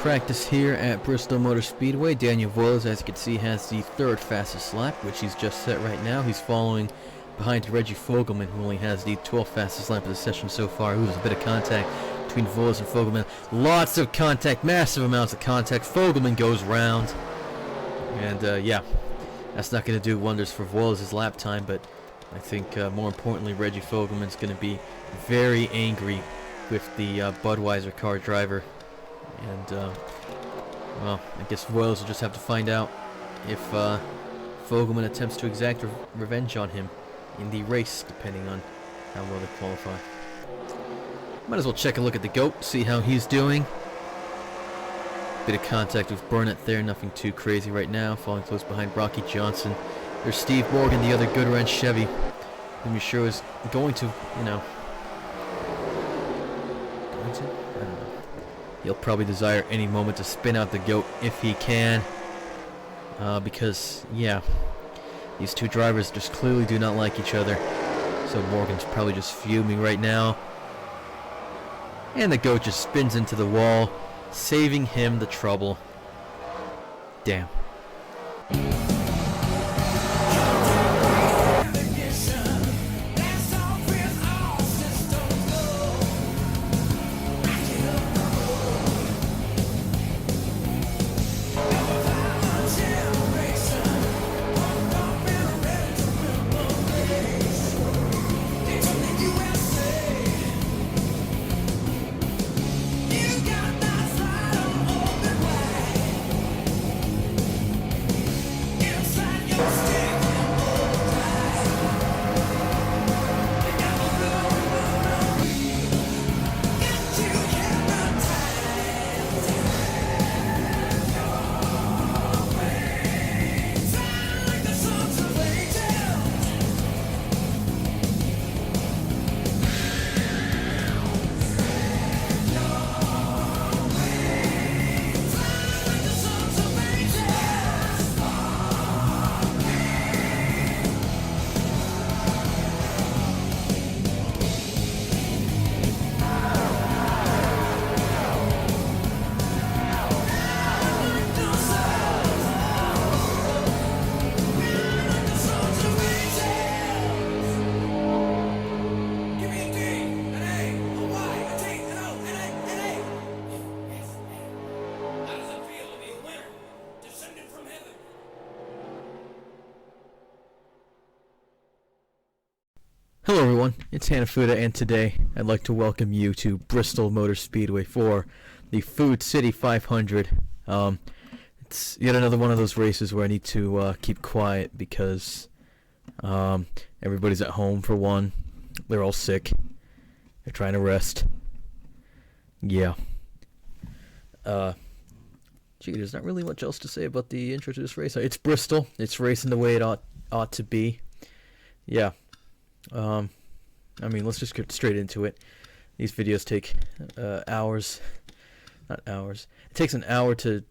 practice here at Bristol Motor Speedway. Daniel Voiles, as you can see, has the third fastest lap, which he's just set right now. He's following behind Reggie Fogelman, who only has the 12th fastest lap of the session so far. Ooh, there's a bit of contact between Voiles and Fogelman. Lots of contact, massive amounts of contact. Fogelman goes round. And, yeah, that's not going to do wonders for Voiles' lap time, but I think, more importantly, Reggie Fogelman's going to be very angry with the Budweiser car driver. And, well, I guess Voiles will just have to find out if Fogelman attempts to exact revenge on him in the race, depending on how well they qualify. Might as well check a look at the GOAT, see how he's doing. Bit of contact with Burnett there, nothing too crazy right now. Falling close behind Rocky Johnson. There's Steve Morgan, the other good wrench Chevy, whom you sure is going to, you know... I don't know. He'll probably desire any moment to spin out the GOAT if he can. Because, yeah, these two drivers just clearly do not like each other. So Morgan's probably just fuming right now. And the GOAT just spins into the wall, saving him the trouble. Damn. Hello everyone, it's Hanafuda, and today I'd like to welcome you to Bristol Motor Speedway for the Food City 500. It's yet another one of those races where I need to keep quiet because everybody's at home for one. They're all sick. They're trying to rest. Yeah. Gee, there's not really much else to say about the intro to this race. It's Bristol. It's racing the way it ought to be. Yeah. I mean, let's just get straight into it. These videos take hours. Not hours. It takes an hour to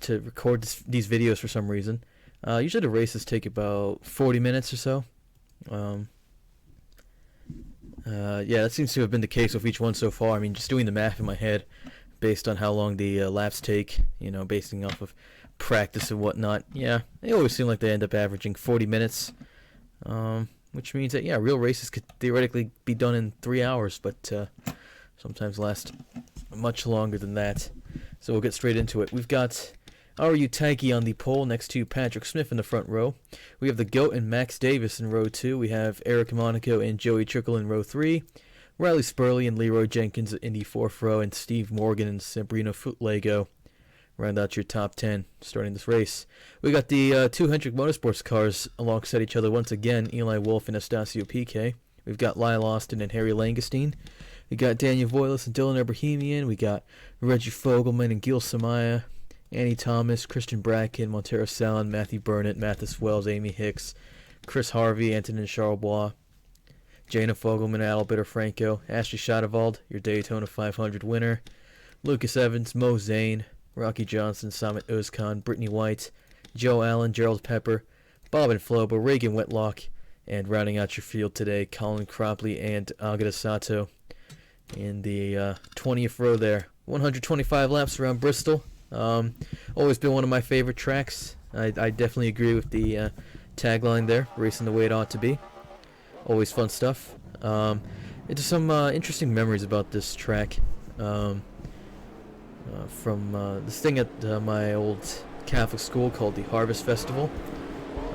record these videos for some reason. Usually the races take about 40 minutes or so. Yeah, that seems to have been the case with each one so far. I mean, just doing the math in my head based on how long the laps take, you know, basing off of practice and whatnot. Yeah, they always seem like they end up averaging 40 minutes. Which means that, yeah, real races could theoretically be done in 3 hours, but sometimes last much longer than that. So we'll get straight into it. We've got R.U. Taiki on the pole next to Patrick Smith in the front row. We have the GOAT and Max Davis in row 2. We have Eric Monaco and Joey Trickle in row 3. Riley Spurley and Leroy Jenkins in the 4th row, and Steve Morgan and Sabrina Footlego round out your top 10 starting this race. We got the two Hendrick Motorsports cars alongside each other once again, Eli Wolf and Estacio Piquet. We've got Lyle Austin and Harry Langestein. We got Daniel Voiles and Dylan Abrahamian. We got Reggie Fogelman and Gil Samaya, Annie Thomas, Christian Bracken, Montero Salin, Matthew Burnett, Mathis Wells, Amy Hicks, Chris Harvey, Antonin Charlebois, Jana Fogelman, Alberto Franco, Ashley Schadewald, your Daytona 500 winner, Lucas Evans, Mo Zane, Rocky Johnson, Samit Özkan, Brittany White, Joe Allen, Gerald Pepper, Bob and Flobo, Reagan Whitlock, and rounding out your field today, Colin Cropley and Agata Sato in the 20th row there. 125 laps around Bristol. Always been one of my favorite tracks. I definitely agree with the tagline there, racing the way it ought to be. Always fun stuff. Into some interesting memories about this track. From this thing at my old Catholic school called the Harvest Festival.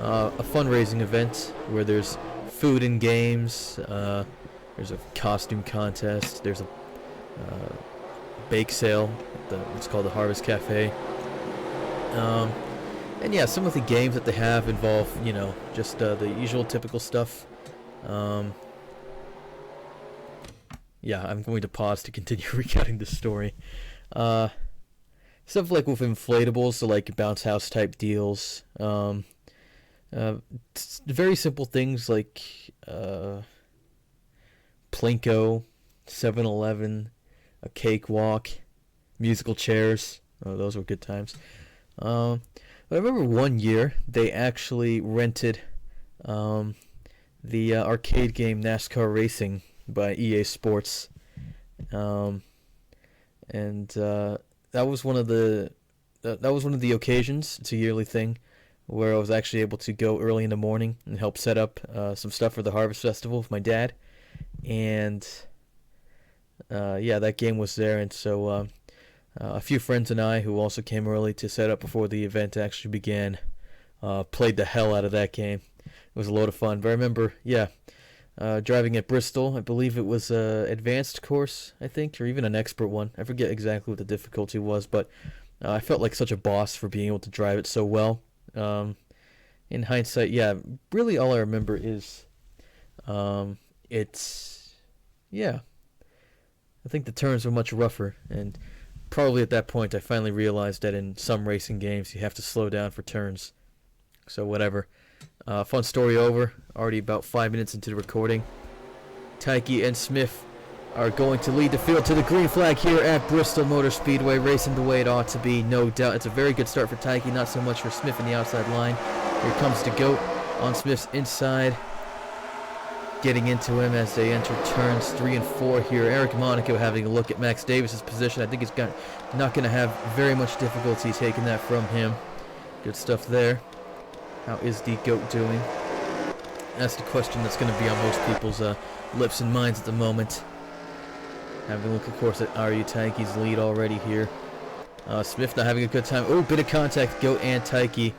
A fundraising event where there's food and games, there's a costume contest, there's a bake sale at it's called the Harvest Cafe. And yeah, some of the games that they have involve, you know, just the usual typical stuff. Yeah, I'm going to pause to continue recounting this story. Stuff like with inflatables, so like bounce house type deals. Very simple things like Plinko, 7-Eleven, a cakewalk, musical chairs. Oh, those were good times. I remember one year they actually rented the arcade game NASCAR Racing by EA Sports, and that was one of the occasions. It's a yearly thing where I was actually able to go early in the morning and help set up some stuff for the Harvest Festival with my dad, and yeah, that game was there, and so a few friends and I, who also came early to set up before the event actually began, played the hell out of that game. It was a load of fun. But I remember, yeah, driving at Bristol, I believe it was an advanced course, I think, or even an expert one. I forget exactly what the difficulty was, but I felt like such a boss for being able to drive it so well. In hindsight, yeah, really all I remember is yeah, I think the turns were much rougher, and probably at that point I finally realized that in some racing games you have to slow down for turns. So whatever. Fun story over. Already about 5 minutes into the recording. Tyke and Smith are going to lead the field to the green flag here at Bristol Motor Speedway, racing the way it ought to be, no doubt. It's a very good start for Tyke, not so much for Smith in the outside line. Here comes the GOAT on Smith's inside, getting into him as they enter turns 3 and 4 here. Eric Monaco having a look at Max Davis's position. I think he's not going to have very much difficulty taking that from him. Good stuff there. How is the GOAT doing? That's the question that's going to be on most people's lips and minds at the moment. Having a look, of course, at Aryu Taike's lead already here. Smith not having a good time. Oh, bit of contact, GOAT and Taike.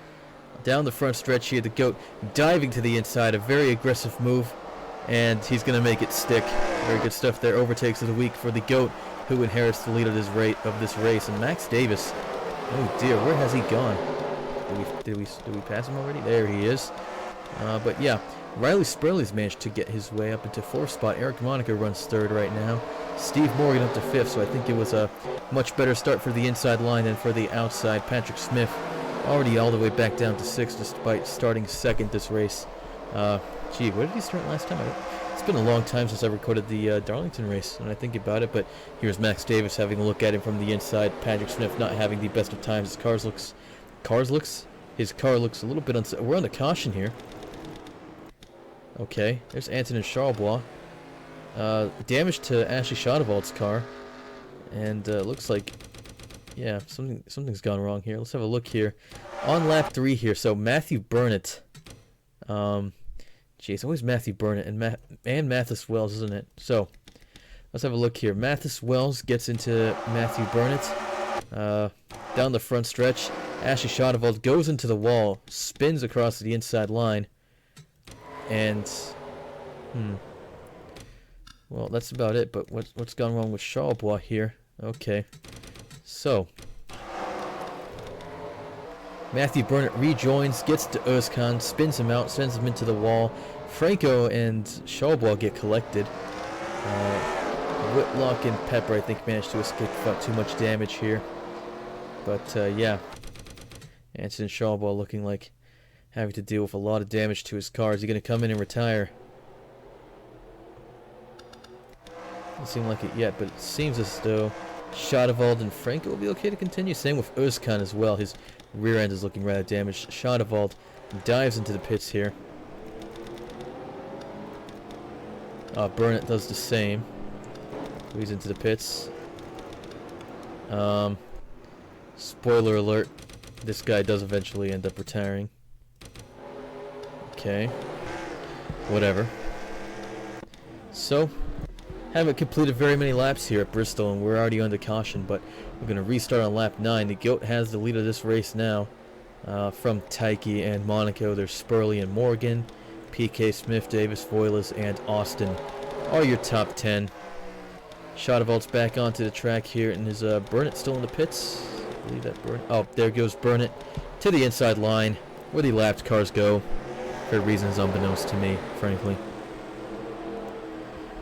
Down the front stretch here, the GOAT diving to the inside. A very aggressive move, and he's going to make it stick. Very good stuff there. Overtakes of the week for the GOAT, who inherits the lead of this race. And Max Davis, oh dear, where has he gone? Did we pass him already? There he is. But yeah, Riley Spurley's managed to get his way up into 4th spot. Eric Monaco runs 3rd right now. Steve Morgan up to 5th, so I think it was a much better start for the inside line than for the outside. Patrick Smith already all the way back down to 6th despite starting 2nd this race. Gee, where did he start last time? It's been a long time since I recorded the Darlington race when I think about it, but here's Max Davis having a look at him from the inside. Patrick Smith not having the best of times. His car looks a little bit unsafe. We're on the caution here. Okay, there's Antonin Charlebois. Damage to Ashley Schadewald's car, and looks like, yeah, something's gone wrong here. Let's have a look here on lap 3 here. So Matthew Burnett, geez, always Matthew Burnett and Mathis Wells, isn't it? So let's have a look here. Mathis Wells gets into Matthew Burnett down the front stretch. Ashley Schadewald goes into the wall, spins across the inside line, and well, that's about it. But what's gone wrong with Charlebois here? Okay, so Matthew Burnett rejoins, gets to Özkan, spins him out, sends him into the wall. Franco and Charlebois get collected. Whitlock and Pepper, I think, managed to escape without too much damage here. But yeah, Anton Charlebois looking like having to deal with a lot of damage to his car. Is he going to come in and retire? Doesn't seem like it yet, but it seems as though Schadewald and Franco will be okay to continue. Same with Özkan as well. His rear end is looking rather damaged. Schadewald dives into the pits here. Burnett does the same. So he's into the pits. Spoiler alert, this guy does eventually end up retiring. Okay. Whatever. So, haven't completed very many laps here at Bristol, and we're already under caution, but we're going to restart on lap 9. The GOAT has the lead of this race now. From Tyke and Monaco, there's Spurley and Morgan, PK, Smith, Davis, Voiles, and Austin are your top 10. Shadowvault's back onto the track here, and is Burnett still in the pits? I believe that Burnett. Oh, there goes Burnett to the inside line, where the lapped cars go, for reasons unbeknownst to me, frankly.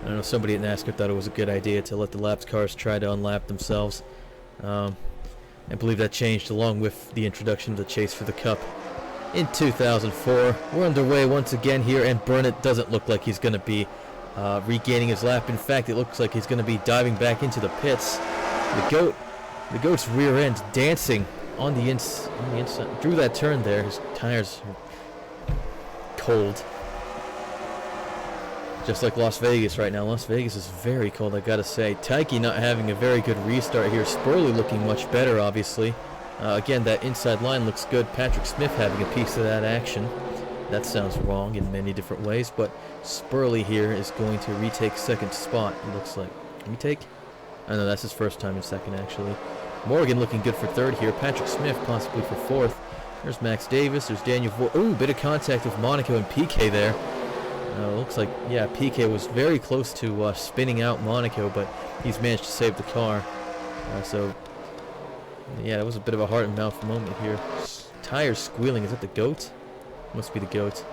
I don't know, somebody at NASCAR thought it was a good idea to let the lapped cars try to unlap themselves. I believe that changed along with the introduction of the chase for the Cup in 2004. We're underway once again here, and Burnett doesn't look like he's going to be regaining his lap. In fact, it looks like he's going to be diving back into the pits. The GOAT's rear end dancing on the inside. Drew that turn there. His tires are cold. Just like Las Vegas right now. Las Vegas is very cold, I gotta say. Tyke not having a very good restart here. Spurley looking much better, obviously. Again, that inside line looks good. Patrick Smith having a piece of that action. That sounds wrong in many different ways, but Spurley here is going to retake second spot, it looks like. Retake? I know that's his first time in second, actually. Morgan looking good for third here. Patrick Smith possibly for fourth. There's Max Davis. There's Daniel Ooh, bit of contact with Monaco and PK there. Looks like, yeah, PK was very close to spinning out Monaco, but he's managed to save the car. So, yeah, that was a bit of a heart and mouth moment here. Tires squealing. Is that the GOAT? Must be the GOAT.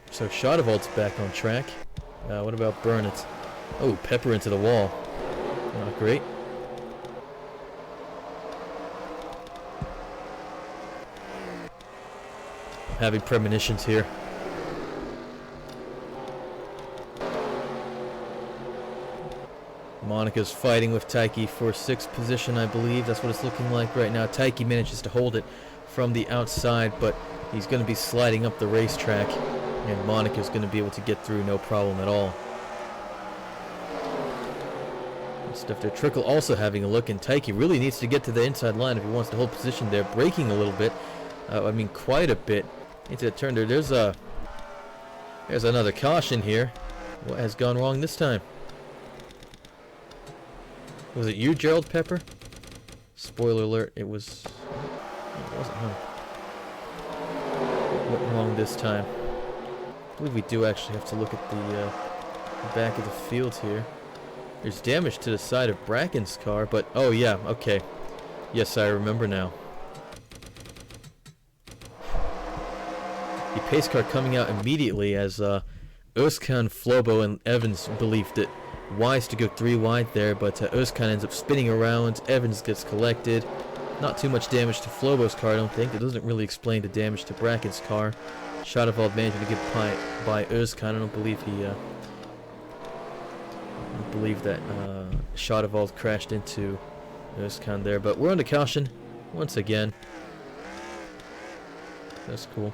So, Shadowvault's back on track. What about Burnett? Oh, Pepper into the wall. Not great. Having premonitions here. Monica's fighting with Tyke for 6th position, I believe. That's what it's looking like right now. Tyke manages to hold it from the outside, but he's going to be sliding up the racetrack, and Monica's going to be able to get through no problem at all. Stuff there. Trickle also having a look, and Tyke really needs to get to the inside line if he wants to hold position there. Braking a little bit. I mean, quite a bit into the turn there. There's another caution here. What has gone wrong this time? Was it you, Gerald Pepper? Spoiler alert, it was... It wasn't him. What went wrong this time? I believe we do actually have to look at the back of the field here. There's damage to the side of Bracken's car, but... Oh, yeah, okay. Yes, I remember now. The pace car coming out immediately as Özkan, Flobo, and Evans believed it wise to go 3 wide there, but Özkan ends up spinning around. Evans gets collected. Not too much damage to Flobo's car, I don't think. It doesn't really explain the damage to Bracken's car. Shadowvault managing to get by Özkan. I don't believe he... I believe that Shadowvault crashed into Özkan there, but we're under caution once again. That's cool.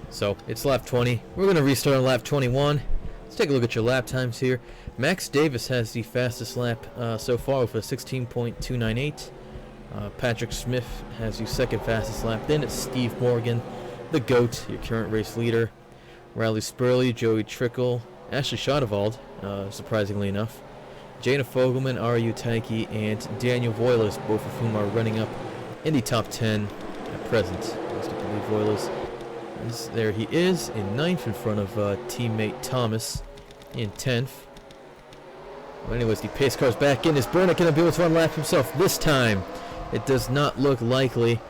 So, it's lap 20. We're going to restart on lap 21. Let's take a look at your lap times here. Max Davis has the fastest lap so far with a 16.298. Patrick Smith has the second fastest lap. Then it's Steve Morgan, the GOAT, your current race leader. Riley Spurley, Joey Trickle, Ashley Shadowvault, surprisingly enough. Jana Fogelman, R.U. Tyke, and Daniel Voiles, both of whom are running up in the top 10 at present. Most of believe Voiles. There he is in 9th in front of teammate Thomas in 10th. Well, anyways, the pace car's back in. Is Burnett going to be able to unlap himself this time? It does not look likely.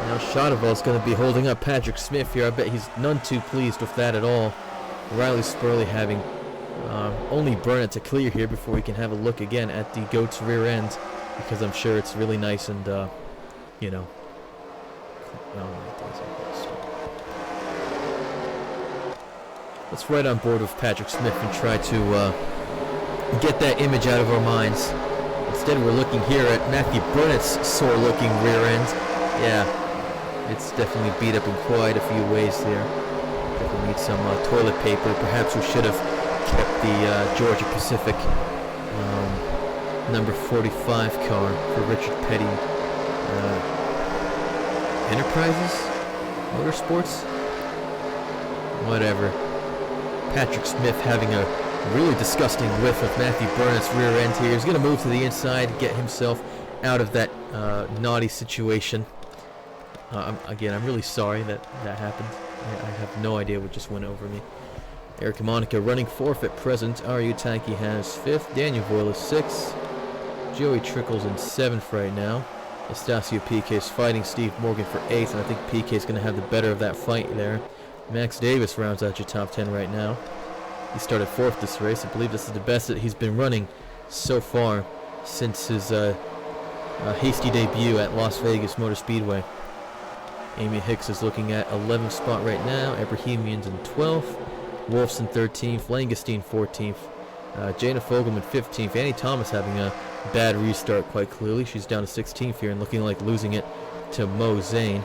Now Shadowvault's going to be holding up Patrick Smith here. I bet he's none too pleased with that at all. Riley Spurley having only Burnett to clear here before we can have a look again at the GOAT's rear end, because I'm sure it's really nice and, you know. Let's ride on board with Patrick Smith and try to get that image out of our minds. Instead, we're looking here at Matthew Burnett's sore-looking rear end. Yeah, it's definitely beat up in quite a few ways there. Definitely need some toilet paper. Perhaps we should have kept the Georgia Pacific number 45 car for Richard Petty Enterprises Motorsports, whatever. Patrick Smith having a really disgusting whiff of Matthew Burnett's rear end here. He's going to move to the inside, get himself out of that naughty situation. Again, I'm really sorry that happened. I have no idea what just went over me. Eric Monica running 4th at present. R.U. Tanky has 5th. Daniel Boyle is 6th. Joey Trickles in 7th right now. Estacio PK is fighting Steve Morgan for 8th, and I think PK is going to have the better of that fight there. Max Davis rounds out your top 10 right now. He started 4th this race. I believe this is the best that he's been running so far since his hasty debut at Las Vegas Motor Speedway. Amy Hicks is looking at 11th spot right now. Ibrahimian's in 12th. Wolf's in 13th. Langestein 14th. Jana Fogelman 15th. Annie Thomas having a bad restart quite clearly. She's down to 16th here and looking like losing it to Mo Zane.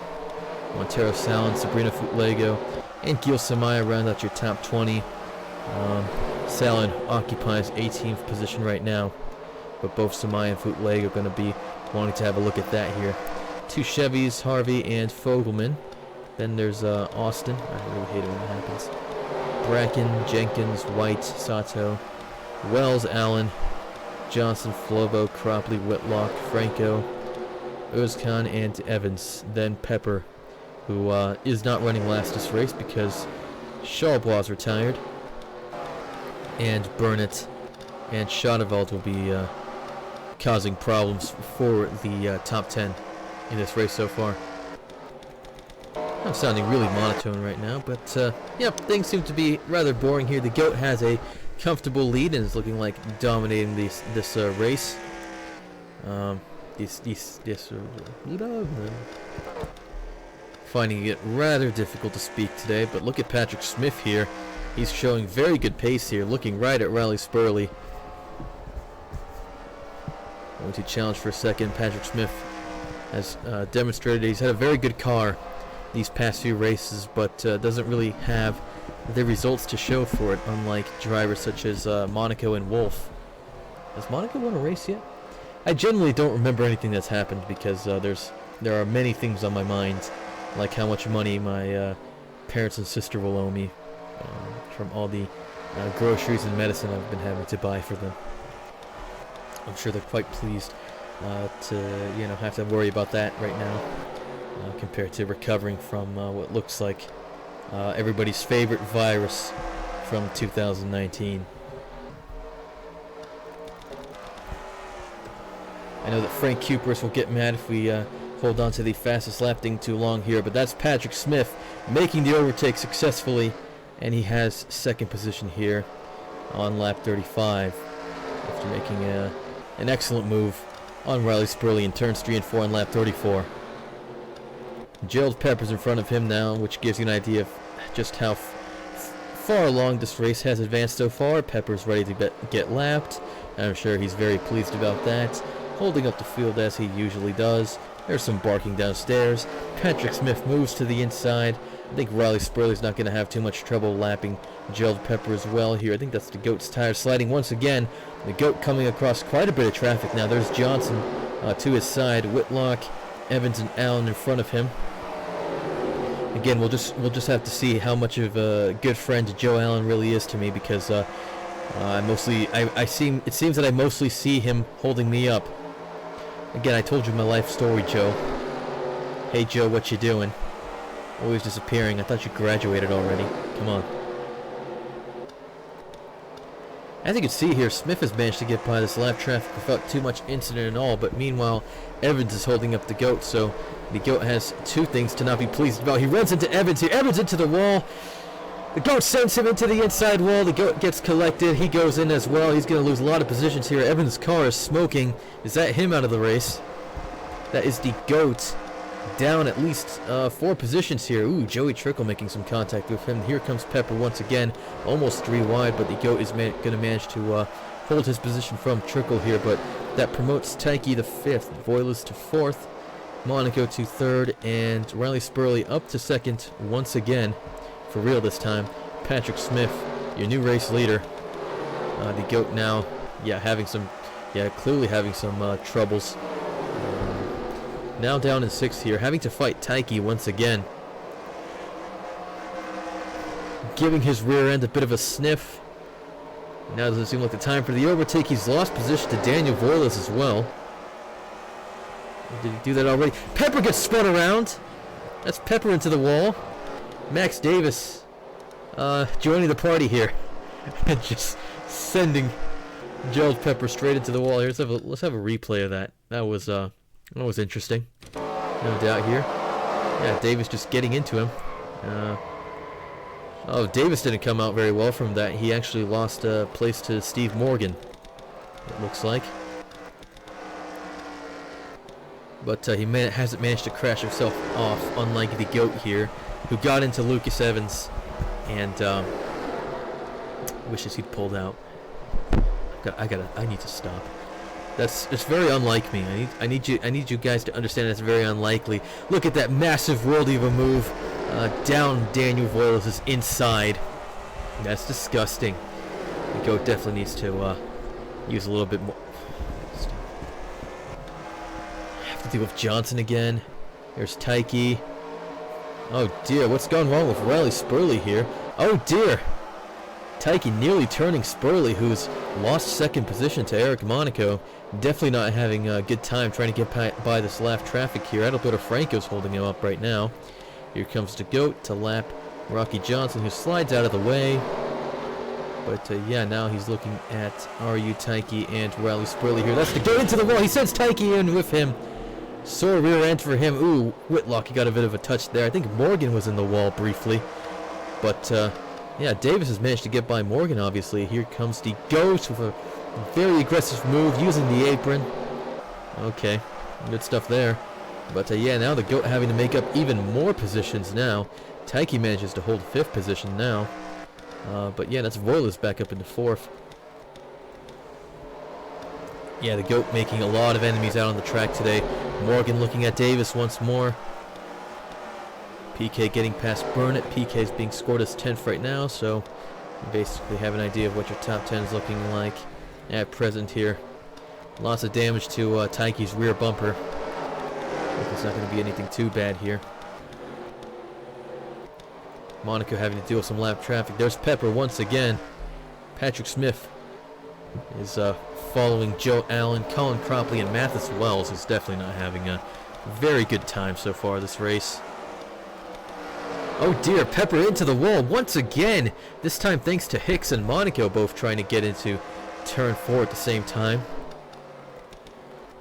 Montero Salin, Sabrina Futlego, and Gil Samaya round out your top 20. Salin occupies 18th position right now, but both Samaya and Futlego are going to be wanting to have a look at that here. 2 Chevys, Harvey and Fogelman. Then there's Austin. I really hate it when that happens. Bracken, Jenkins, White, Sato, Wells, Allen, Johnson, Flovo, Cropley, Whitlock, Franco, Özkan, and Evans. Then Pepper, who is not running last this race because Charlebois retired. And Burnett and Schadewald will be causing problems for the top 10 in this race so far. I'm sounding really monotone right now, but yeah, things seem to be rather boring here. The GOAT has a comfortable lead and is looking like dominating this race. Finding it rather difficult to speak today, but look at Patrick Smith here. He's showing very good pace here, looking right at Riley Spurley. Going to challenge for a second. Patrick Smith has demonstrated he's had a very good car these past few races, but doesn't really have the results to show for it, unlike drivers such as Monaco and Wolf. Has Monaco won a race yet? I generally don't remember anything that's happened because there are many things on my mind, like how much money my parents and sister will owe me from all the groceries and medicine I've been having to buy for them. I'm sure they're quite pleased to have to worry about that right now, compared to recovering from what looks like everybody's favorite virus from 2019. I know that Frank Kupers will get mad if we hold on to the fastest lap thing too long here, but that's Patrick Smith making the overtake successfully, and he has second position here on lap 35 after making an excellent move on Riley Spurley in turns 3 and 4 on lap 34. Gerald Pepper's in front of him now, which gives you an idea of just how far along this race has advanced so far. Pepper's ready to get lapped. I'm sure he's very pleased about that, holding up the field as he usually does. There's some barking downstairs. Patrick Smith moves to the inside. I think Riley Spurley's not going to have too much trouble lapping Gerald Pepper as well here. I think that's the GOAT's tire sliding once again. The GOAT coming across quite a bit of traffic now. There's Johnson to his side. Whitlock, Evans, and Allen in front of him. Again, we'll just have to see how much of a good friend Joe Allen really is to me, because it seems that I mostly see him holding me up. Again, I told you my life story, Joe. Hey Joe, what you doing? Always disappearing. I thought you graduated already. Come on. As you can see here, Smith has managed to get by this lap traffic without too much incident at all, but meanwhile, Evans is holding up the GOAT, so the GOAT has two things to not be pleased about. He runs into Evans here. Evans into the wall. The GOAT sends him into the inside wall. The GOAT gets collected. He goes in as well. He's going to lose a lot of positions here. Evans' car is smoking. Is that him out of the race? That is the GOAT down at least 4 positions here. Ooh, Joey Trickle making some contact with him. Here comes Pepper once again, almost 3 wide, but the GOAT is going to manage to hold his position from Trickle here, but that promotes Taiki to 5th, Voiles to 4th, Monaco to 3rd, and Riley Spurley up to 2nd once again, for real this time. Patrick Smith, your new race leader, The GOAT now, clearly having some troubles. Now down in 6th here, having to fight Taiki once again. Giving his rear end a bit of a sniff. Now doesn't seem like the time for the overtake. He's lost position to Daniel Voiles as well. Did he do that already? Pepper gets spun around. That's Pepper into the wall. Max Davis joining the party here. Just sending Gerald Pepper straight into the wall here. Let's have a replay of that. That was interesting. No doubt here. Yeah, Davis just getting into him. Davis didn't come out very well from that. He actually lost place to Steve Morgan, it looks like. But he hasn't managed to crash himself off, unlike the GOAT here, who got into Lucas Evans and wishes he'd pulled out. I need to stop. It's very unlike me. I need you guys to understand that's very unlikely. Look at that massive worldie of a move down Daniel Voiles' inside. That's disgusting. The GOAT definitely needs to use a little bit more. Have to deal with Johnson again. There's Taiki. Oh dear, what's gone wrong with Riley Spurley here? Oh dear! Taiki nearly turning Spurley, who's lost 2nd position to Eric Monaco. Definitely not having a good time trying to get by this lap traffic here. Adalberto Franco's holding him up right now. Here comes the GOAT to lap Rocky Johnson, who slides out of the way. But yeah, now he's looking at RU Taiki and Riley Spurley here. That's the GOAT into the wall. He sends Taiki in with him. Sore rear end for him. Ooh, Whitlock, he got a bit of a touch there. I think Morgan was in the wall briefly. But yeah, Davis has managed to get by Morgan, obviously. Here comes the GOAT with a very aggressive move using the apron. Okay, good stuff there. But yeah, now the GOAT having to make up even more positions now. Taiki manages to hold 5th position now. But yeah, that's Voiles back up into 4th. Yeah, the GOAT making a lot of enemies out on the track today. Morgan looking at Davis once more. PK getting past Burnett. PK is being scored as 10th right now, so you basically have an idea of what your top 10 is looking like at present here. Lots of damage to Taiki's rear bumper. I think it's not going to be anything too bad here. Monaco having to deal with some lap traffic. There's Pepper once again. Patrick Smith is following Joe Allen, Colin Cropley, and Mathis Wells, who's definitely not having a very good time so far this race. Oh dear, Pepper into the wall once again. This time thanks to Hicks and Monaco both trying to get into turn 4 at the same time.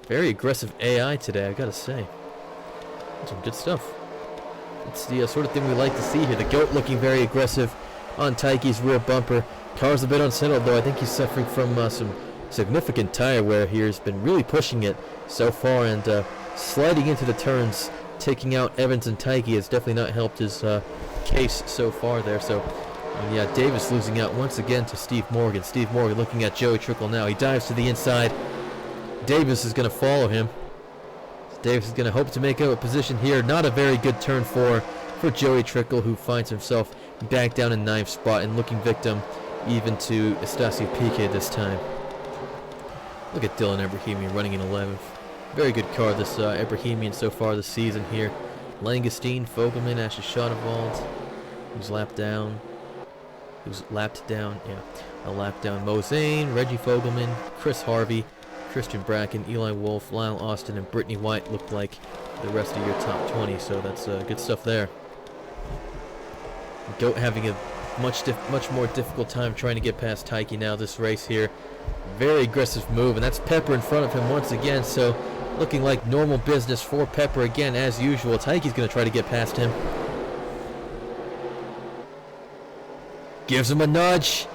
Very aggressive AI today, I gotta say. Some good stuff. It's the sort of thing we like to see here. The GOAT looking very aggressive on Taiki's rear bumper. Car's a bit unsettled though. I think he's suffering from some significant tire wear here. He's been really pushing it so far and sliding into the turns, taking out Evans and Taiki has definitely not helped his case so far there. So yeah, Davis losing out once again to Steve Morgan. Steve Morgan looking at Joey Trickle now. He dives to the inside. Davis is going to follow him. Davis is going to hope to make up a position here. Not a very good turn 4 for Joey Trickle, who finds himself back down in 9th spot and looking victim even to Estasio Piquet this time. Look at Dylan Ebrahimian running in 11th. Very good car, this Ebrahimian so far this season here. Langestein, Fogelman, Ashley Schadewald, who's lapped down. A lap down. Mosane, Reggie Fogelman, Chris Harvey, Christian Bracken, Eli Wolf, Lyle Austin, and Brittany White look like the rest of your top 20, so that's good stuff there. GOAT having a much more difficult time trying to get past Taiki now this race here. Very aggressive move, and that's Pepper in front of him once again, so looking like normal business for Pepper again as usual. Taiki's going to try to get past him. Gives him a nudge.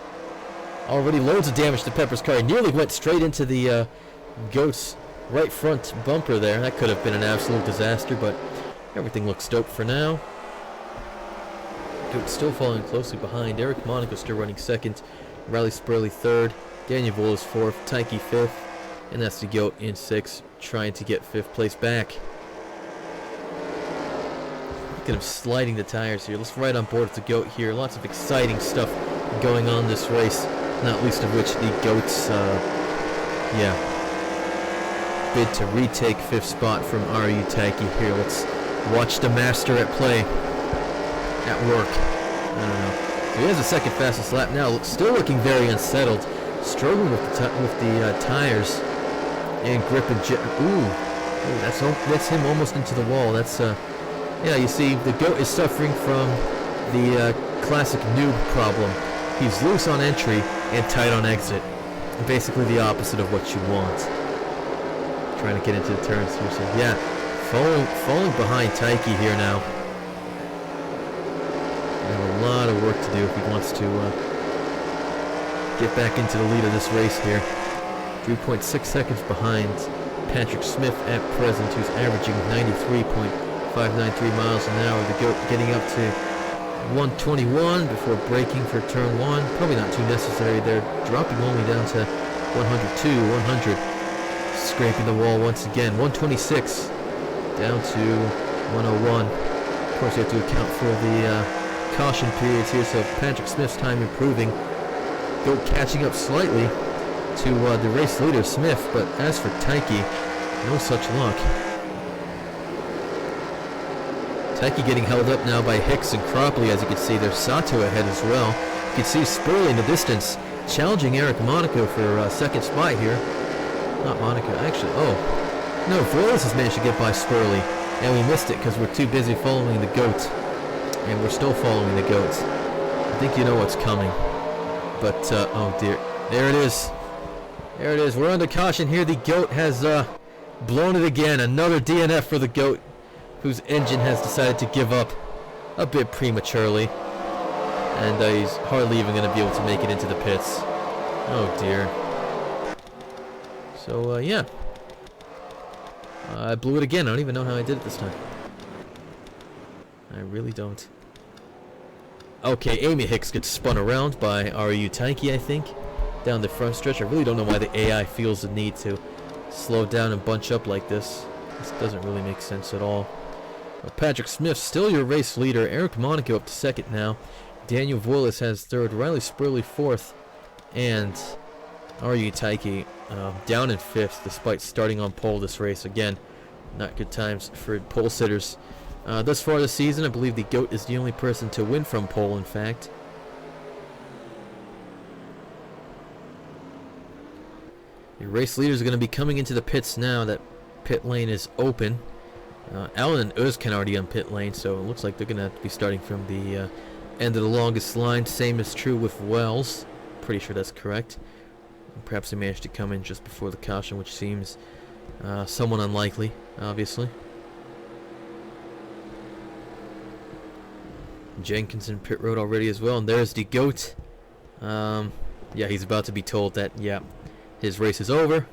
Already loads of damage to Pepper's car. He nearly went straight into the GOAT's right front bumper there. That could have been an absolute disaster, but everything looks stoked for now. GOAT still following closely behind. Eric Monaco still running 2nd. Riley Spurley 3rd. Daniel Voiles 4th. Taiki 5th. And that's the GOAT in 6th, trying to get 5th place back. Look at him sliding the tires here. Let's ride on board with the GOAT here. Lots of exciting stuff going on this race. Not least of which the GOAT's, bid to retake 5th spot from RU Taiki here. Let's watch the master at play, at work. I don't know. So he has the second fastest lap now, still looking very unsettled, struggling with the tires and grip and that's him almost into the wall. That's yeah, you see, the GOAT is suffering from the classic noob problem. He's loose on entry and tight on exit. Basically the opposite of what you want. Trying to get into the turns here, so yeah, falling behind Taiki here now. Have a lot of work to do if he wants to get back into the lead of this race here. 3.6 seconds behind Patrick Smith at present, who's averaging 93.593 miles an hour. The GOAT getting up to 121 before braking for turn 1. Probably not too necessary there. Dropping only down to 102, 100. Scraping the wall once again. 126 down to 101. Of course, you have to account for the caution periods here, so Patrick Smith's time improving. GOAT catching up slightly to the race leader Smith, but as for Taiki, no such luck. Taiki getting held up now by Hicks and Cropley, as you can see. There's Sato ahead as well. You can see Spurley in the distance, challenging Eric Monaco for second spot here. Not Monaco, actually. Oh, no, Voiles has managed to get by Spurley, and we missed it because we're too busy following the GOAT. And we're still following the GOAT. I think you know what's coming. But, oh dear. There it is. There it is. We're under caution here. The GOAT has blown it again. Another DNF for the GOAT, whose engine has decided to give up a bit prematurely. And he's hardly even going to be able to make it into the pits. Oh dear. So, yeah. I blew it again. I don't even know how I did it this time. I really don't. Okay, Amy Hicks gets spun around by RU Taiki, I think, down the front stretch. I really don't know why the AI feels the need to slow down and bunch up like this. This doesn't really make sense at all. Patrick Smith, still your race leader. Eric Monaco up to second now. Daniel Voiles has third. Riley Spurley fourth. And RU Taiki down in fifth, despite starting on pole this race. Again, not good times for pole sitters. Thus far this season, I believe the GOAT is the only person to win from pole, in fact. Your race leaders are going to be coming into the pits now. That pit lane is open. Allen and Özkan already on pit lane, so it looks like they're going to have to be starting from the end of the longest line. Same is true with Wells. Pretty sure that's correct. Perhaps they managed to come in just before the caution, which seems somewhat unlikely, obviously. Jenkins in pit road already as well, and there's the GOAT. Yeah, he's about to be told that, yeah, his race is over.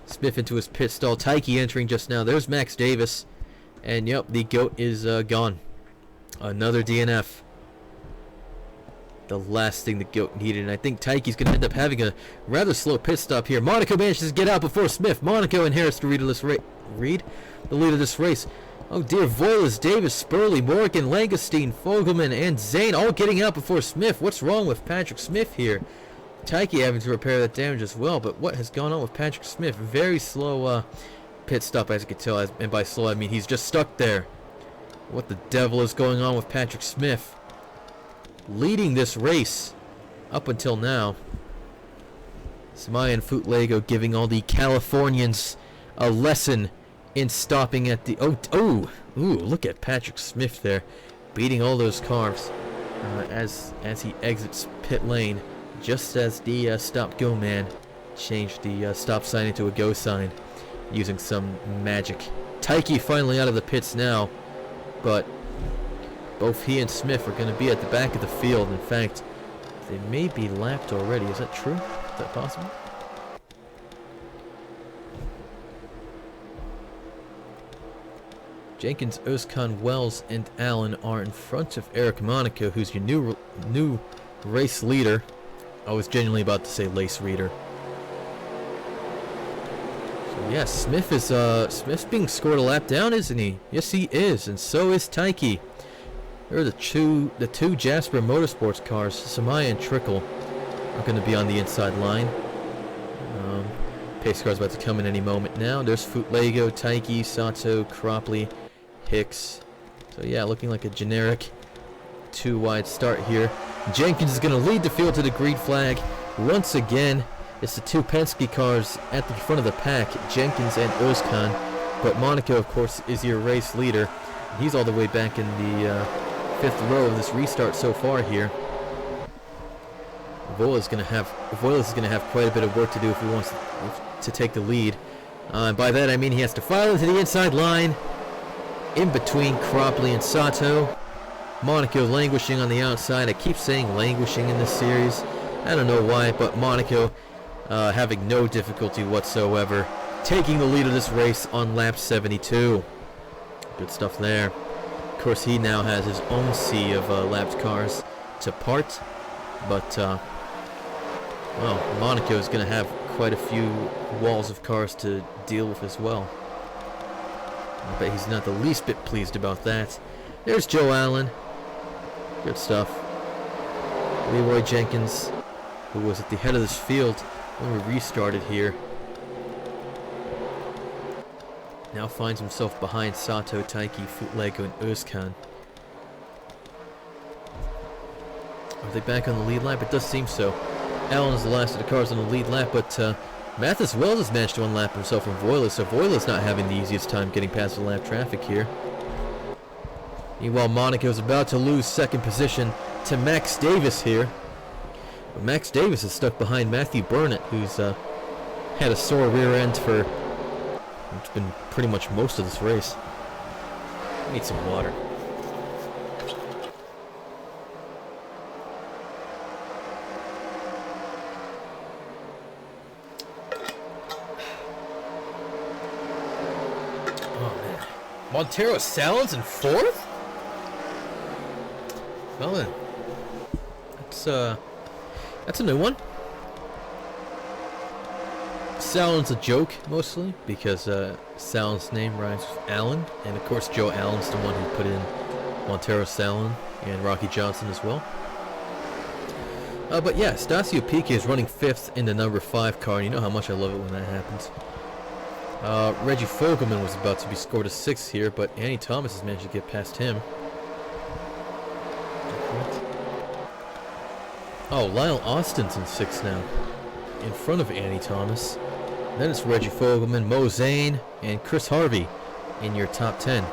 Smith into his pit stall. Taiki entering just now. There's Max Davis. And yep, the GOAT is gone. Another DNF. The last thing the GOAT needed. And I think Taiki's going to end up having a rather slow pit stop here. Monaco manages to get out before Smith. Monaco inherits the lead of this race. Oh dear, Voiles, Davis, Spurley, Morgan, Langestein, Fogelman, and Zane all getting out before Smith. What's wrong with Patrick Smith here? Taiki having to repair that damage as well, but what has gone on with Patrick Smith? Very slow pit stop, as you can tell, and by slow I mean he's just stuck there. What the devil is going on with Patrick Smith? Leading this race up until now. Samaya and Footlego giving all the Californians a lesson in stopping at the... Ooh, look at Patrick Smith there, beating all those cars as he exits pit lane. Just as the stop-go man changed the stop sign into a go sign using some magic. Taiki finally out of the pits now, but both he and Smith are going to be at the back of the field. In fact, they may be lapped already. Is that true? Is that possible? Jenkins, Özkan, Wells, and Allen are in front of Eric Monaco, who's your new race leader. I was genuinely about to say lace reader. So yeah, Smith's being scored a lap down, isn't he? Yes, he is, and so is Taiki. There are the two Jasper Motorsports cars, Samaya and Trickle. are going to be on the inside line. Pace car's about to come in any moment now. There's Lego, Taiki, Sato, Cropley, Hicks. So yeah, looking like a generic 2-wide start here. Jenkins is going to lead the field to the green flag. Once again, it's the two Penske cars at the front of the pack, Jenkins and Özkan. But Monaco, of course, is your race leader. He's all the way back in the fifth row of this restart so far here. Voiles is going to have quite a bit of work to do if he wants to take the lead. And by that I mean he has to file into the inside line, in between Cropley and Sato. Monaco languishing on the outside. I keep saying languishing in this series. I don't know why, but Monaco having no difficulty whatsoever, taking the lead of this race on lap 72. Good stuff there. Of course, he now has his own sea of lapped cars to part, but well, Monaco is going to have quite a few walls of cars to deal with as well. I bet he's not the least bit pleased about that. There's Joe Allen. Good stuff. Leroy Jenkins, who was at the head of this field when we restarted here, now finds himself behind Sato, Taiki, Lego, and Özkan. Are they back on the lead lap? It does seem so. Allen is the last of the cars on the lead lap, but Mathis Wells has managed to unlap himself from Voiles, so Voiles not having the easiest time getting past the lap traffic here. Meanwhile, Monaco is about to lose second position to Max Davis here. But Max Davis is stuck behind Matthew Burnett, who's had a sore rear end for it's been pretty much most of this race. I need some water. Montero Salins in fourth? Well then, that's a new one. Salins a joke mostly because Salins' name rhymes with Allen, and of course Joe Allen's the one who put in Montero Salin and Rocky Johnson as well. But yeah, Stasio Piquet is running fifth in the number 5 car, and you know how much I love it when that happens. Reggie Fogelman was about to be scored a 6th here, but Annie Thomas has managed to get past him. Oh, Lyle Austin's in 6th now, in front of Annie Thomas. Then it's Reggie Fogelman, Mo Zane, and Chris Harvey in your top 10. I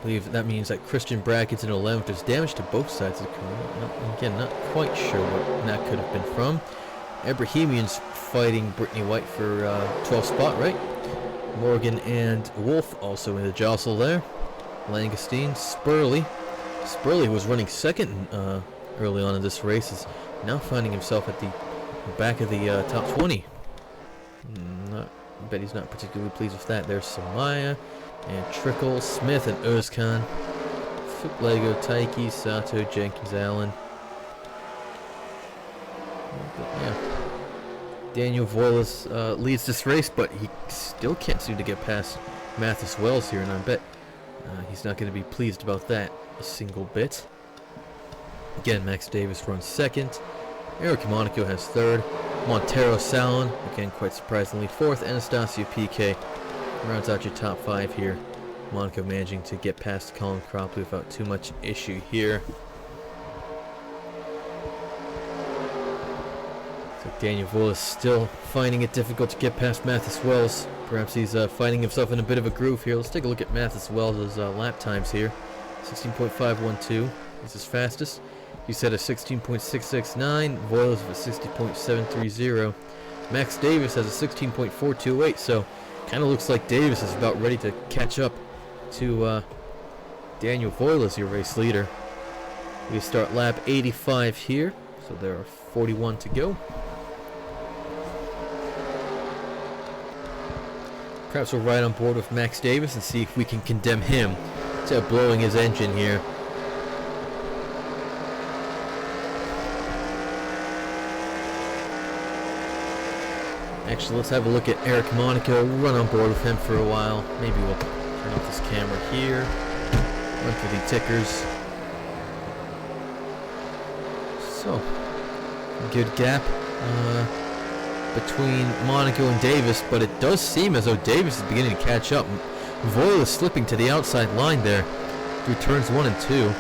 believe that means that Christian Brackett's in 11th. There's damage to both sides of the car. Again, not quite sure what that could have been from. Ibrahimian's fighting Brittany White for 12th spot, right? Morgan and Wolf also in the jostle there. Langestein, Spurley, who was running second early on in this race, is now finding himself at the back of the top 20. I bet he's not particularly pleased with that. There's Samaya and Trickle, Smith and Özkan, Lego, Taiki, Sato, Jenkins, Allen. But yeah, Daniel Voiles leads this race, but he still can't seem to get past Mathis Wells here, and I bet he's not going to be pleased about that a single bit. Again, Max Davis runs second. Eric Monaco has third. Montero Salin, again quite surprisingly, fourth. Anastasio Piquet rounds out your top 5 here. Monaco managing to get past Colin Cropley without too much issue here. So Daniel Voiles still finding it difficult to get past Mathis Wells. Perhaps he's finding himself in a bit of a groove here. Let's take a look at Mathis Wells' lap times here. 16.512 is his fastest. He set a 16.669. Voiles with a 60.730. Max Davis has a 16.428. So kind of looks like Davis is about ready to catch up to Daniel Voiles, your race leader. We start lap 85 here, so there are 41 to go. Perhaps we'll ride on board with Max Davis and see if we can condemn him to blowing his engine here. Actually, let's have a look at Eric Monaco. We'll run on board with him for a while. Maybe we'll turn off this camera here. Run through the tickers. So, Good gap between Monaco and Davis, but it does seem as though Davis is beginning to catch up. Voyle is slipping to the outside line there through turns 1 and 2.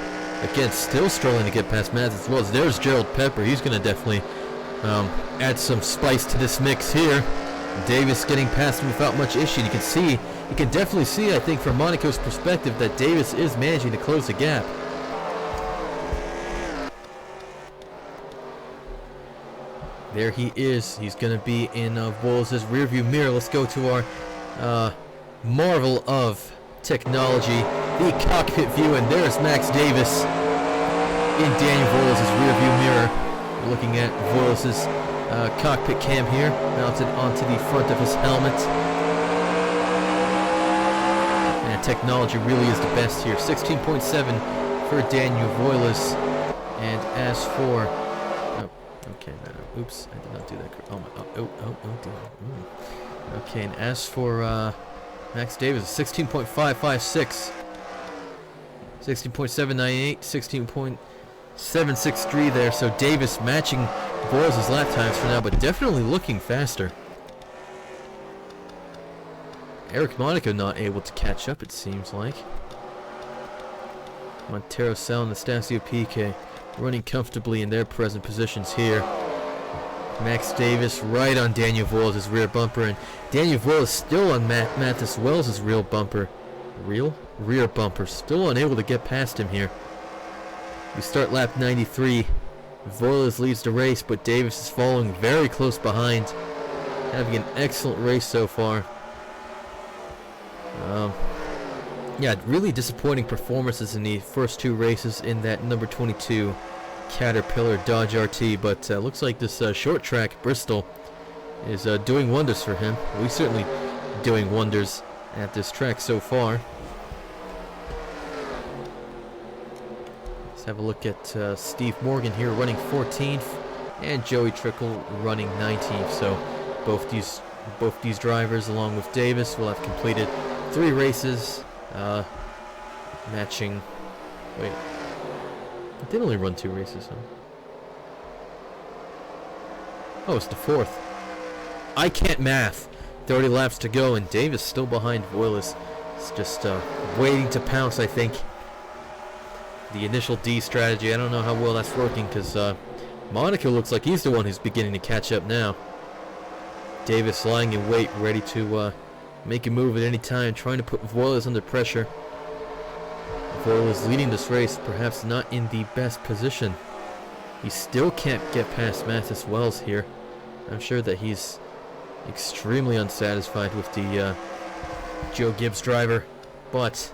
Again, still struggling to get past Mathis as well. There's Gerald Pepper. He's going to definitely add some spice to this mix here. Davis getting past him without much issue. You can definitely see, I think, from Monaco's perspective, that Davis is managing to close the gap. There he is. He's going to be in Voiles' rearview mirror. Let's go to our marvel of technology, the cockpit view, and there's Max Davis in Daniel Voiles' rearview mirror. We're looking at Voiles' cockpit cam here, mounted onto the front of his helmet. And technology really is the best here. 16.7 for Daniel Voiles. And as for... Oh, okay, no, oops, I did not do that. Oh, dear. Okay, and as for Max Davis, 16.556. 16.798, 16.763 there. So Davis matching Voiles' lap times for now, but definitely looking faster. Eric Monaco not able to catch up, it seems like. Montero, Sal, and Anastasio Piquet running comfortably in their present positions here. Max Davis right on Daniel Voiles' rear bumper, and Daniel Voiles still on Mathis Wells' rear bumper. Rear bumper. Still unable to get past him here. We start lap 93. Voiles leads the race, but Davis is following very close behind. Having an excellent race so far. Yeah, really disappointing performances in the first two races in that number 22 Caterpillar Dodge RT, but looks like this short track Bristol is doing wonders for him. We're certainly doing wonders at this track so far. Let's have a look at Steve Morgan here running 14th and Joey Trickle running 19th. So both these drivers along with Davis will have completed 3 races, matching. Wait, they only run 2 races, huh? Oh, it's the 4th. I can't math. 30 laps to go, and Davis still behind Voiles. It's just waiting to pounce, I think. The initial D strategy, I don't know how well that's working, because Monaco looks like he's the one who's beginning to catch up now. Davis lying in wait, ready to make a move at any time, trying to put Voiles under pressure. Voiles leading this race, perhaps not in the best position. He still can't get past Mathis Wells here. I'm sure that he's extremely unsatisfied with the Joe Gibbs driver, but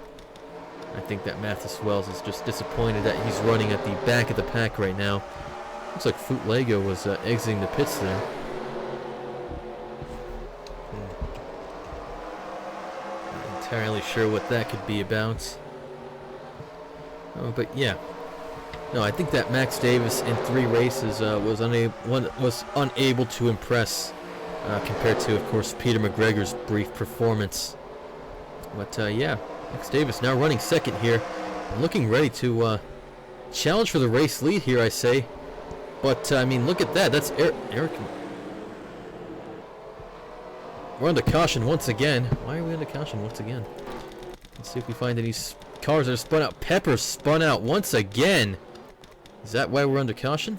I think that Mathis Wells is just disappointed that he's running at the back of the pack right now. Looks like Foot Lego was exiting the pits there. Not entirely sure what that could be about. Oh, but yeah. No, I think that Max Davis in 3 races was unable to impress compared to, of course, Peter McGregor's brief performance. But yeah, Max Davis now running 2nd here, looking ready to challenge for the race lead here, I say. But I mean, look at that. That's Eric. We're under caution once again. Why are we under caution once again? Let's see if we find any cars that are spun out. Pepper spun out once again. Is that why we're under caution?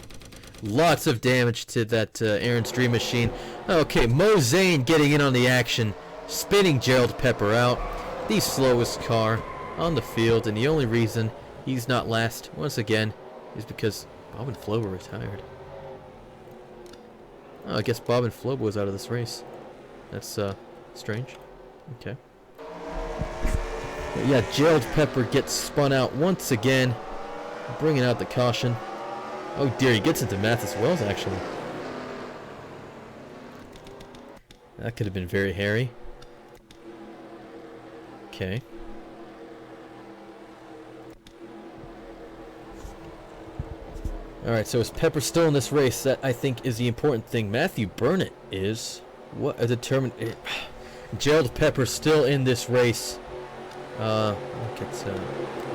Lots of damage to that Aaron's Dream Machine. Okay, Mo Zane getting in on the action, spinning Gerald Pepper out. The slowest car on the field, and the only reason he's not last, once again, is because Bob and Flobo retired. Oh, I guess Bob and Flobo was out of this race. That's strange. Okay. But yeah, Gerald Pepper gets spun out once again, bringing out the caution. Oh dear, he gets into Mathis Wells actually. That could have been very hairy. Okay. Alright, so is Pepper still in this race? That, I think, is the important thing. Matthew Burnett is. What a determined... Gerald Pepper still in this race. Look at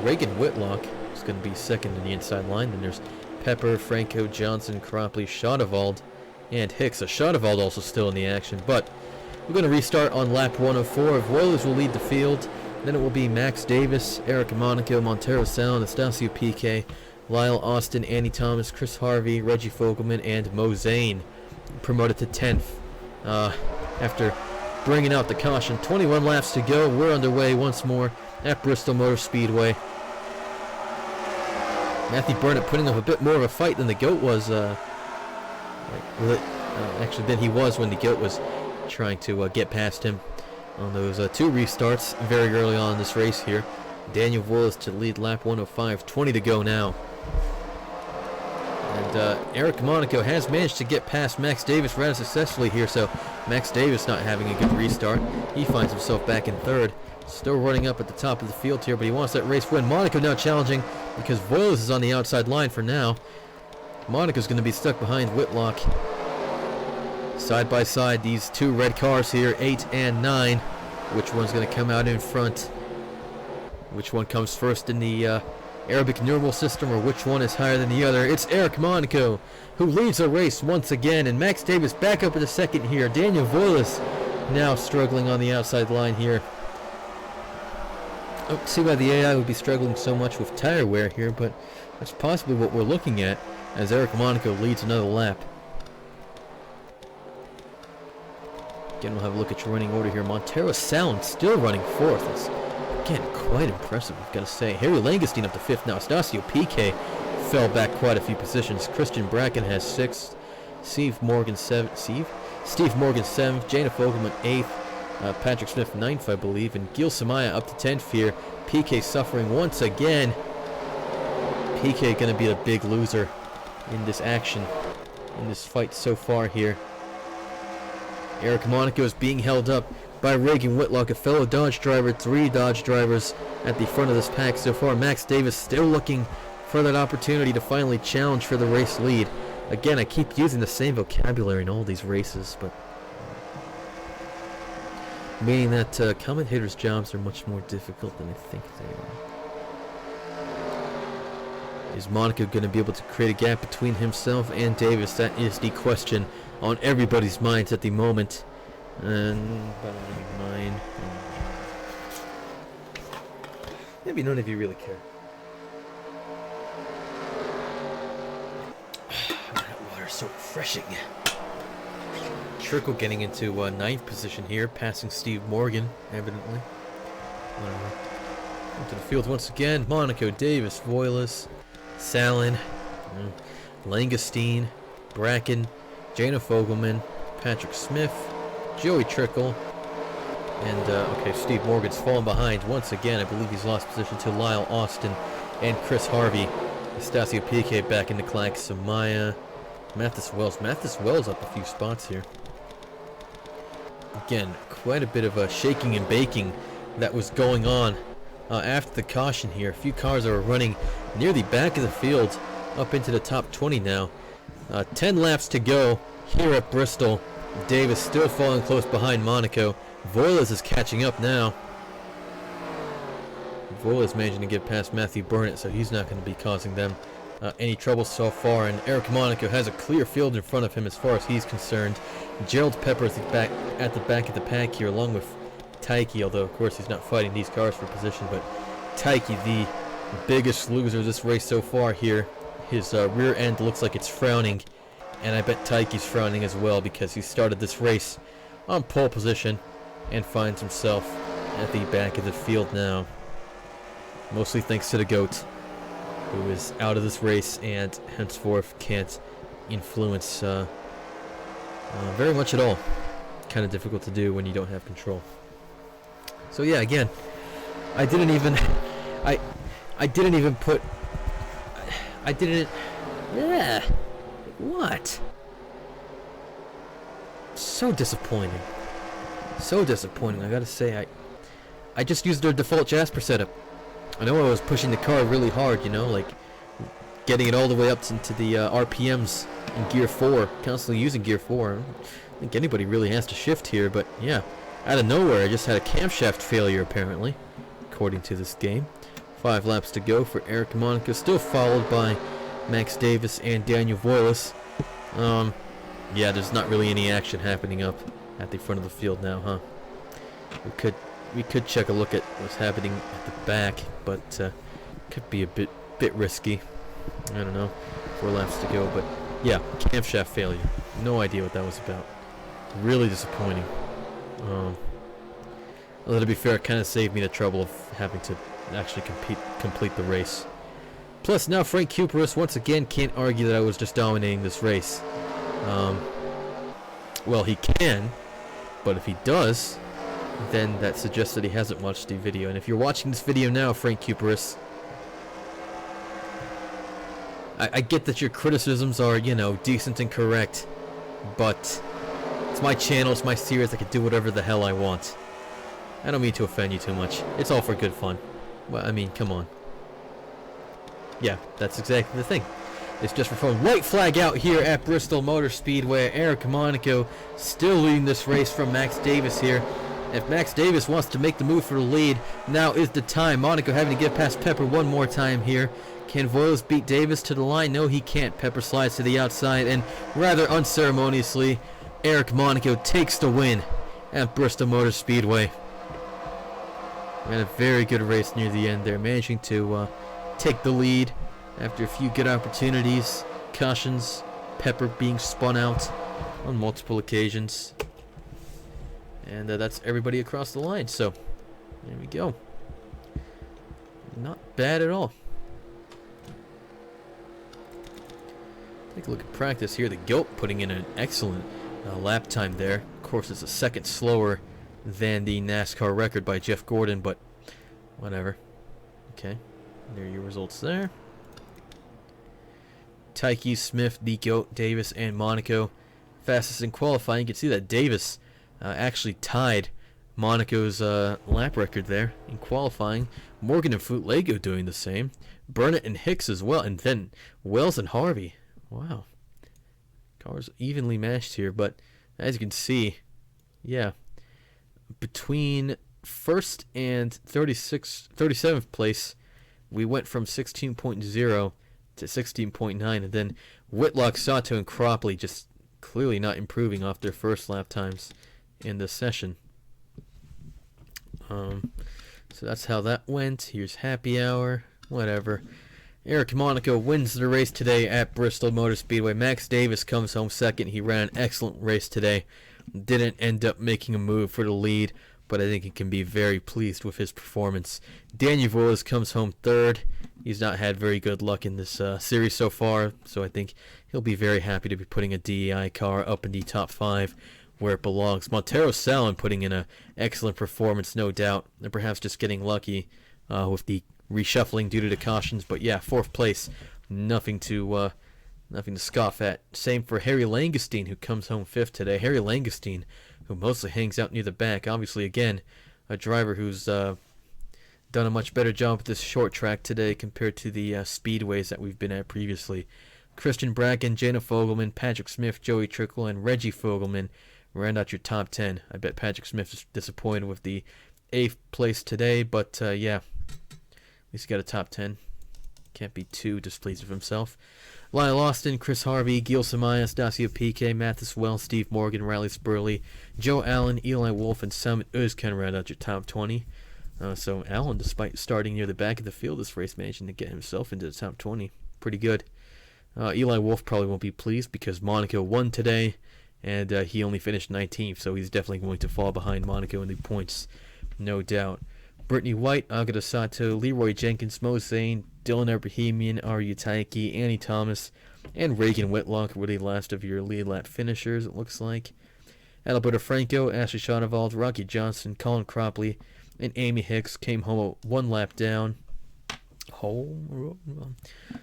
Reagan Whitlock is going to be 2nd in the inside line. Then there's Pepper, Franco, Johnson, Cropley, Schadewald, and Hicks. So Schadewald also still in the action, but we're going to restart on lap 104. Voiles will lead the field. Then it will be Max Davis, Eric Monaco, Montero Sal, Anastasio Piquet, Lyle Austin, Andy Thomas, Chris Harvey, Reggie Fogelman, and Mo Zane, promoted to 10th. After bringing out the caution, 21 laps to go. We're underway once more at Bristol Motor Speedway. Matthew Burnett putting up a bit more of a fight than the GOAT was. Actually, than he was when the GOAT was trying to get past him on those 2 restarts very early on in this race here. Daniel Voiles to lead lap 105, 20 to go now. And Eric Monaco has managed to get past Max Davis rather successfully here, so Max Davis not having a good restart. He finds himself back in 3rd. Still running up at the top of the field here, but he wants that race win. Monaco now challenging because Voiles is on the outside line for now. Monaco's going to be stuck behind Whitlock. Side by side, these 2 red cars here, 8 and 9. Which one's going to come out in front? Which one comes first in the Arabic numeral system, or which one is higher than the other? It's Eric Monaco who leads the race once again, and Max Davis back up in the second here. Daniel Voiles now struggling on the outside line here. I don't see why the AI would be struggling so much with tire wear here, but that's possibly what we're looking at as Eric Monaco leads another lap. Again, we'll have a look at your running order here. Montero Sound still running 4th. It's, again, quite impressive, I've got to say. Harry Langestein up to 5th now. Anastasio Piquet fell back quite a few positions. Christian Bracken has 6th. Steve Morgan 7th. Jana Fogelman 8th. Patrick Smith 9th, I believe. And Gil Samaya up to 10th here. Piquet suffering once again. Piquet going to be the big loser in this action, in this fight so far here. Eric Monaco is being held up by Reagan Whitlock, a fellow Dodge driver. 3 Dodge drivers at the front of this pack so far. Max Davis still looking for that opportunity to finally challenge for the race lead. Again, I keep using the same vocabulary in all these races, but meaning that commentators' jobs are much more difficult than I think they are. Is Monaco going to be able to create a gap between himself and Davis? That is the question on everybody's minds at the moment. And mine. Maybe none of you really care. That water's so refreshing. Trickle getting into 9th position here, passing Steve Morgan, evidently. Into the field once again. Monaco, Davis, Voiles, Salin, Langestein, Bracken, Jana Fogelman, Patrick Smith, Joey Trickle, and okay, Steve Morgan's fallen behind once again. I believe he's lost position to Lyle Austin and Chris Harvey. Anastasio Piquet back in the clack. Samaya, Mathis Wells up a few spots here. Again, quite a bit of a shaking and baking that was going on after the caution here. A few cars are running near the back of the field, up into the top 20 now. 10 laps to go here at Bristol. Davis still falling close behind Monaco. Voiles is catching up now. Voiles managing to get past Matthew Burnett, so he's not going to be causing them any trouble so far. And Eric Monaco has a clear field in front of him as far as he's concerned. Gerald Pepper is at the back of the pack here, along with Taiki, although of course he's not fighting these cars for position. But Taiki, the biggest loser of this race so far here. His rear end looks like it's frowning, and I bet Taiki's frowning as well because he started this race on pole position and finds himself at the back of the field now. Mostly thanks to the GOAT, who is out of this race and henceforth can't influence very much at all. Kind of difficult to do when you don't have control. So yeah, again, I didn't even put. Yeah. What? So disappointing. So disappointing, I gotta say. I just used their default Jasper setup. I know I was pushing the car really hard, you know, like getting it all the way up into the RPMs in Gear 4, constantly using Gear 4. I don't think anybody really has to shift here, but yeah, out of nowhere I just had a camshaft failure apparently, according to this game. 5 laps to go for Eric Monaco, still followed by Max Davis and Daniel Voiles. Yeah, there's not really any action happening up at the front of the field now, huh? We could check a look at what's happening at the back, but could be a bit risky. I don't know. 4 laps to go, but yeah, camshaft failure. No idea what that was about. Really disappointing. Although to be fair, it kind of saved me the trouble of having to actually complete the race. Plus, now Frank Kuperis once again can't argue that I was just dominating this race. Well, he can, but if he does, then that suggests that he hasn't watched the video. And if you're watching this video now, Frank Kuperis, I get that your criticisms are, you know, decent and correct, but it's my channel, it's my series, I can do whatever the hell I want. I don't mean to offend you too much. It's all for good fun. Well, I mean, come on. Yeah, that's exactly the thing. It's just for fun. White flag out here at Bristol Motor Speedway. Eric Monaco still leading this race from Max Davis here. If Max Davis wants to make the move for the lead, now is the time. Monaco having to get past Pepper one more time here. Can Voiles beat Davis to the line? No, he can't. Pepper slides to the outside, and rather unceremoniously, Eric Monaco takes the win at Bristol Motor Speedway. We had a very good race near the end there, managing to take the lead after a few good opportunities, cautions, Pepper being spun out on multiple occasions. And that's everybody across the line, so there we go. Not bad at all. Take a look at practice here. The GOAT putting in an excellent lap time there. Of course, it's a second slower than the NASCAR record by Jeff Gordon, but whatever. Okay, there are your results there. Tyke, Smith, the GOAT, Davis, and Monaco. Fastest in qualifying. You can see that Davis actually tied Monaco's lap record there in qualifying. Morgan and Lego doing the same. Burnett and Hicks as well. And then Wells and Harvey. Wow. Cars evenly matched here. But as you can see, yeah, between first and 37th place, we went from 16.0 to 16.9. And then Whitlock, Sato, and Cropley just clearly not improving off their first lap times in the session. So that's how that went. Here's happy hour, whatever. Eric Monaco wins the race today at Bristol Motor Speedway. Max Davis comes home second. He ran an excellent race today. Didn't end up making a move for the lead, but I think he can be very pleased with his performance. Daniel Voiles comes home third. He's not had very good luck in this series so far, so I think he'll be very happy to be putting a DEI car up in the top 5 where it belongs. Montero Salin putting in an excellent performance, no doubt, and perhaps just getting lucky with the reshuffling due to the cautions. But yeah, 4th place, nothing to scoff at. Same for Harry Langestein, who comes home 5th today. Harry Langestein, who mostly hangs out near the back. Obviously, again, a driver who's done a much better job at this short track today compared to the speedways that we've been at previously. Christian Bracken, Jana Fogelman, Patrick Smith, Joey Trickle, and Reggie Fogelman round out your top 10. I bet Patrick Smith is disappointed with the 8th place today, but yeah, at least he got a top 10. Can't be too displeased with himself. Lyle Austin, Chris Harvey, Gil Samayas, Dacia PK, Mathis Wells, Steve Morgan, Riley Spurley, Joe Allen, Eli Wolf, and Summit Özkan round out your top 20. So Allen, despite starting near the back of the field this race, managing to get himself into the top 20. Pretty good. Eli Wolf probably won't be pleased because Monaco won today, and he only finished 19th, so he's definitely going to fall behind Monaco in the points, no doubt. Brittany White, Agata Sato, Leroy Jenkins, Mo Zane, Dylan Abrahamian, Arya Taiki, Annie Thomas, and Reagan Whitlock were the last of your lead lap finishers, it looks like. Alberto Franco, Ashley Shaunavald, Rocky Johnson, Colin Cropley, and Amy Hicks came home one lap down. One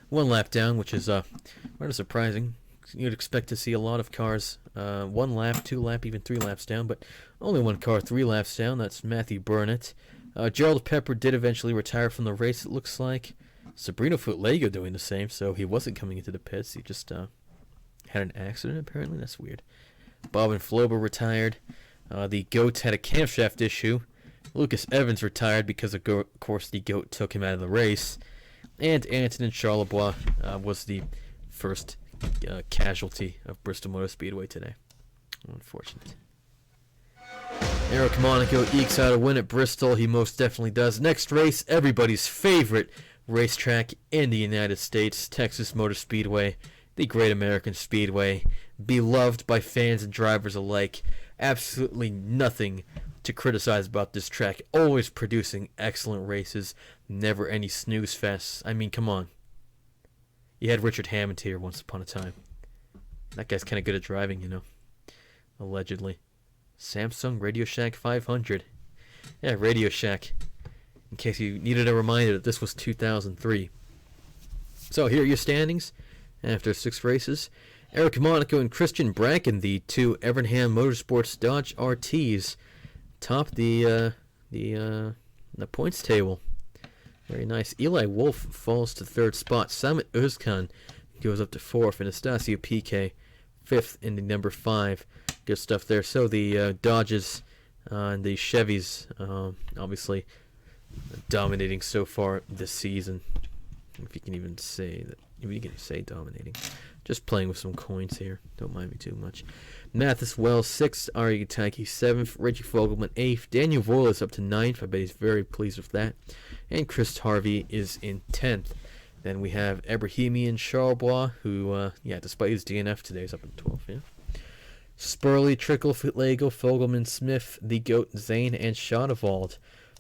lap down, which is rather surprising. You'd expect to see a lot of cars 1 lap, 2 lap, even 3 laps down, but only one car 3 laps down. That's Matthew Burnett. Gerald Pepper did eventually retire from the race, it looks like. Sabrina Lego doing the same, so he wasn't coming into the pits. He just had an accident, apparently. That's weird. Bob and Flober retired. The GOAT had a camshaft issue. Lucas Evans retired because, of course, the GOAT took him out of the race. And Antonin Charlebois was the first casualty of Bristol Motor Speedway today. Unfortunate. Eric Monaco ekes out a win at Bristol. He most definitely does. Next race, everybody's favorite racetrack in the United States, Texas Motor Speedway, the Great American Speedway, beloved by fans and drivers alike. Absolutely nothing to criticize about this track. Always producing excellent races, never any snooze fests. I mean, come on. You had Richard Hammond here once upon a time. That guy's kind of good at driving, you know. Allegedly. Samsung Radio Shack 500. Yeah, Radio Shack. In case you needed a reminder that this was 2003. So here are your standings after 6 races. Eric Monaco and Christian Bracken, the 2 Evernham Motorsports Dodge RTs, top the points table. Very nice. Eli Wolf falls to 3rd spot. Samet Özkan goes up to 4th, and Estacio PK 5th in the number 5. Good stuff there. So the Dodges and the Chevys, obviously dominating so far this season. If you can even say that. If you can say dominating. Just playing with some coins here. Don't mind me too much. Mathis Wells 6th. Ari Gataiki 7th. Reggie Fogelman 8th. Daniel Voyle is up to 9th. I bet he's very pleased with that. And Chris Harvey is in 10th. Then we have Ebrahimian Charlebois, who, despite his DNF today, is up in 12th. Yeah. Spurley, Trickle, Fitlago, Fogelman, Smith, The Goat, Zane, and Schonewald.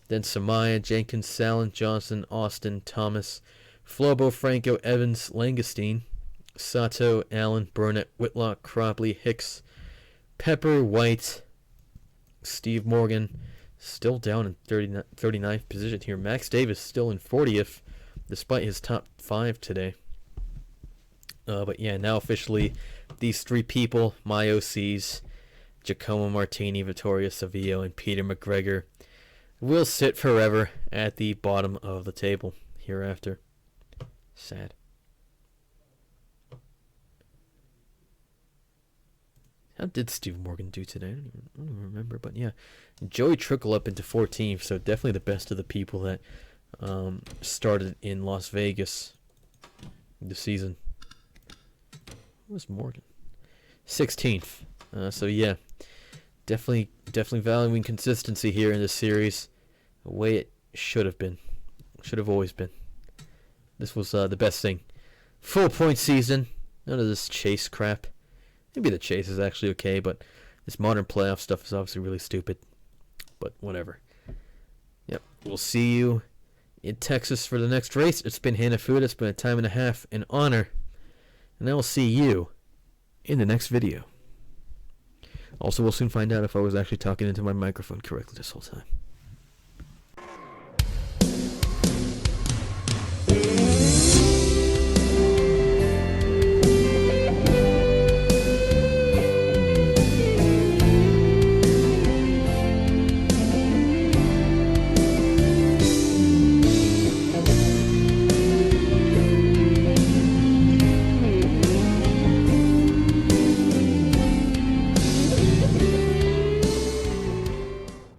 Then Samaya, Jenkins, Sallin, Johnson, Austin, Thomas, Flobo, Franco, Evans, Langestein, Sato, Allen, Burnett, Whitlock, Cropley, Hicks, Pepper, White, Steve Morgan, still down in 39th position here. Max Davis still in 40th, despite his top 5 today. But yeah, now officially, these 3 people, my OCs, Giacomo Martini, Vittorio Savio, and Peter McGregor, will sit forever at the bottom of the table hereafter. Sad. How did Steve Morgan do today? I don't even remember, but yeah. Joey Trickle up into 14th, so definitely the best of the people that started in Las Vegas this season. Who was Morgan? 16th. So yeah, definitely valuing consistency here in this series, the way it should have been, should have always been. This was the best thing. Full point season. None of this chase crap. Maybe the chase is actually okay, but this modern playoff stuff is obviously really stupid. But whatever. Yep, we'll see you in Texas for the next race. It's been Hanafuda. It's been a time and a half, an honor. And I will see you in the next video. Also, we'll soon find out if I was actually talking into my microphone correctly this whole time.